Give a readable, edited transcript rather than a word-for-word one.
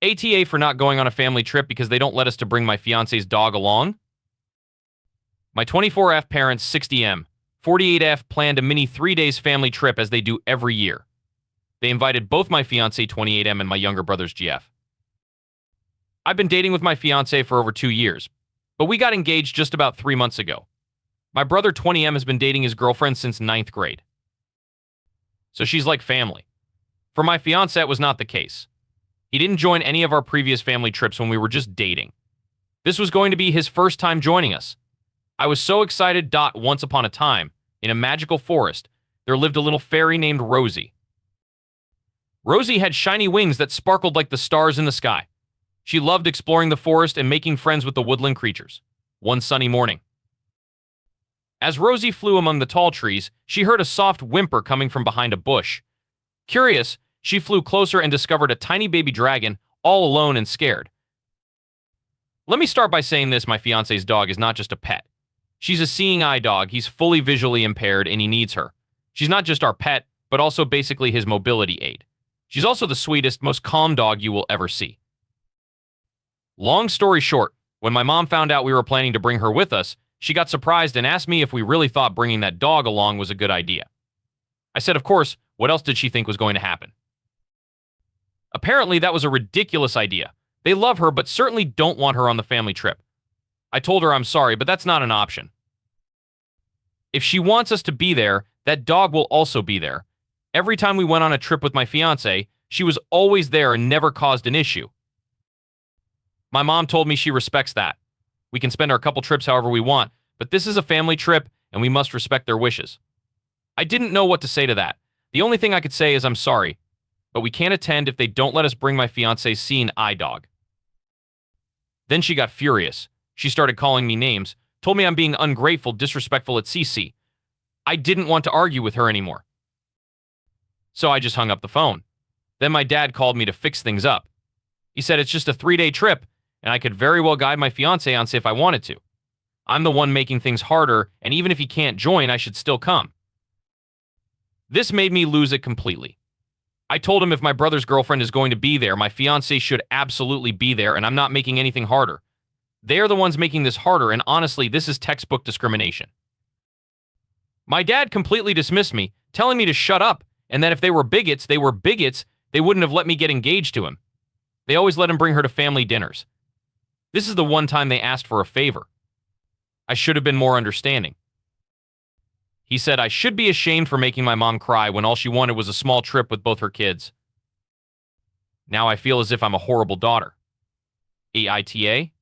ATA for not going on a family trip because they don't let us to bring my fiance's dog along. My 24F parents 60M, 48F planned a mini 3 days family trip as they do every year. They invited both my fiance 28M and my younger brother's GF. I've been dating with my fiance for over 2 years, but we got engaged just about 3 months ago. My brother 20M has been dating his girlfriend since 9th grade. So she's like family. For my fiance, it was not the case. He didn't join any of our previous family trips when we were just dating. This was going to be his first time joining us. I was so excited. Once upon a time, in a magical forest, there lived a little fairy named Rosie. Rosie had shiny wings that sparkled like the stars in the sky. She loved exploring the forest and making friends with the woodland creatures. One sunny morning, as Rosie flew among the tall trees, she heard a soft whimper coming from behind a bush. Curious, she flew closer and discovered a tiny baby dragon, all alone and scared. Let me start by saying this: my fiance's dog is not just a pet. She's a seeing eye dog. He's fully visually impaired and he needs her. She's not just our pet, but also basically his mobility aid. She's also the sweetest, most calm dog you will ever see. Long story short, when my mom found out we were planning to bring her with us, she got surprised and asked me if we really thought bringing that dog along was a good idea. I said, of course, what else did she think was going to happen? Apparently, that was a ridiculous idea. They love her, but certainly don't want her on the family trip. I told her I'm sorry, but that's not an option. If she wants us to be there, that dog will also be there. Every time we went on a trip with my fiance, she was always there and never caused an issue. My mom told me she respects that. We can spend our couple trips however we want, but this is a family trip and we must respect their wishes. I didn't know what to say to that. The only thing I could say is I'm sorry, but we can't attend if they don't let us bring my fiance's seeing eye dog. Then she got furious. She started calling me names, told me I'm being ungrateful, disrespectful, etc. I didn't want to argue with her anymore. So I just hung up the phone. Then my dad called me to fix things up. He said it's just a 3-day trip, and I could very well guide my fiance on if I wanted to. I'm the one making things harder, and even if he can't join, I should still come. This made me lose it completely. I told him if my brother's girlfriend is going to be there, my fiance should absolutely be there, and I'm not making anything harder. They are the ones making this harder, and honestly, this is textbook discrimination. My dad completely dismissed me, telling me to shut up, and that if they were bigots, they wouldn't have let me get engaged to him. They always let him bring her to family dinners. This is the one time they asked for a favor. I should have been more understanding. He said I should be ashamed for making my mom cry when all she wanted was a small trip with both her kids. Now I feel as if I'm a horrible daughter. AITA?